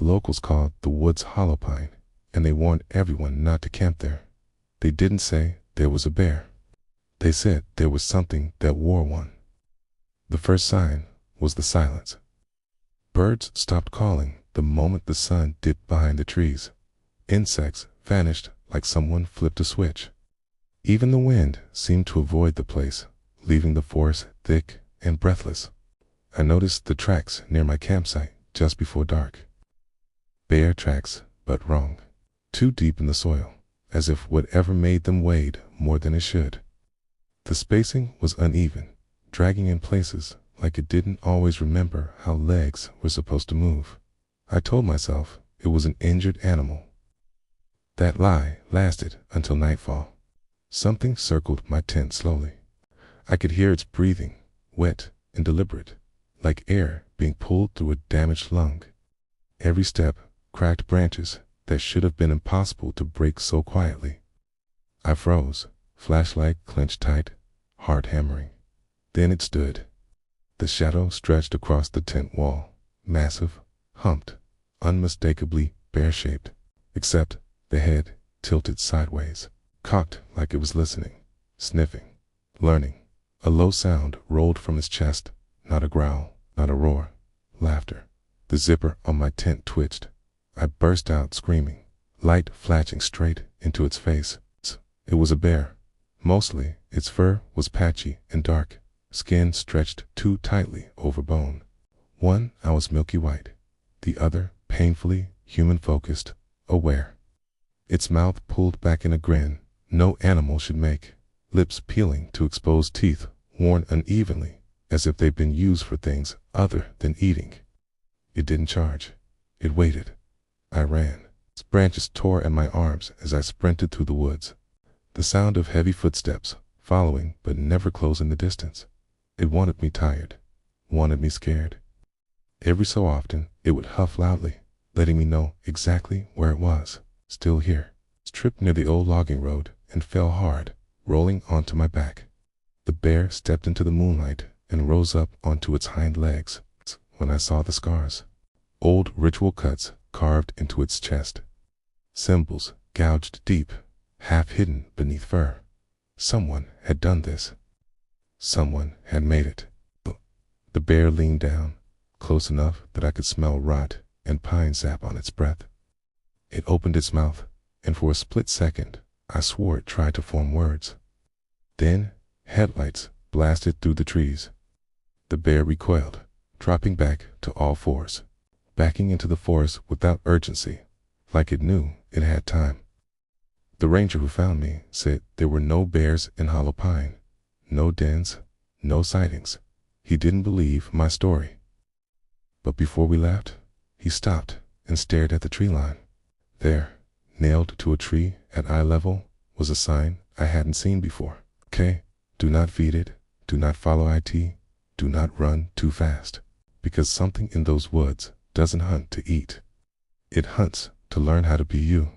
The locals called the woods hollow pine, and they warned everyone not to camp there. They didn't say there was a bear. They said there was something that wore one. The first sign was the silence. Birds stopped calling the moment the sun dipped behind the trees. Insects vanished like someone flipped a switch. Even the wind seemed to avoid the place, leaving the forest thick and breathless. I noticed the tracks near my campsite just before dark. Bear tracks, but wrong. Too deep in the soil, as if whatever made them weighed more than it should. The spacing was uneven, dragging in places like it didn't always remember how legs were supposed to move. I told myself it was an injured animal. That lie lasted until nightfall. Something circled my tent slowly. I could hear its breathing, wet and deliberate, like air being pulled through a damaged lung. Every step cracked branches that should have been impossible to break so quietly. I froze, flashlight clenched tight, heart hammering. Then it stood. The shadow stretched across the tent wall, massive, humped, unmistakably bear-shaped, except the head tilted sideways, cocked like it was listening, sniffing, learning. A low sound rolled from its chest, not a growl, not a roar, laughter. The zipper on my tent twitched. I burst out screaming, light flashing straight into its face. It was a bear. Mostly, its fur was patchy and dark, skin stretched too tightly over bone. One eye was milky white, the other painfully human-focused, aware. Its mouth pulled back in a grin no animal should make, lips peeling to expose teeth worn unevenly as if they'd been used for things other than eating. It didn't charge. It waited. I ran. Its branches tore at my arms as I sprinted through the woods. The sound of heavy footsteps, following but never closing the distance. It wanted me tired, wanted me scared. Every so often, it would huff loudly, letting me know exactly where it was. Still here. It tripped near the old logging road and fell hard, rolling onto my back. The bear stepped into the moonlight and rose up onto its hind legs. When I saw the scars, old ritual cuts carved into its chest, symbols gouged deep, half hidden beneath fur. Someone had done this. Someone had made it. The bear leaned down, close enough that I could smell rot and pine sap on its breath. It opened its mouth, and for a split second, I swore it tried to form words. Then, headlights blasted through the trees. The bear recoiled, dropping back to all fours, backing into the forest without urgency, like it knew it had time. The ranger who found me said there were no bears in Hollow Pine, no dens, no sightings. He didn't believe my story. But before we left, he stopped and stared at the tree line. There, nailed to a tree at eye level, was a sign I hadn't seen before. Okay, do not feed it, do not follow it, do not run too fast, because something in those woods doesn't hunt to eat. It hunts to learn how to be you.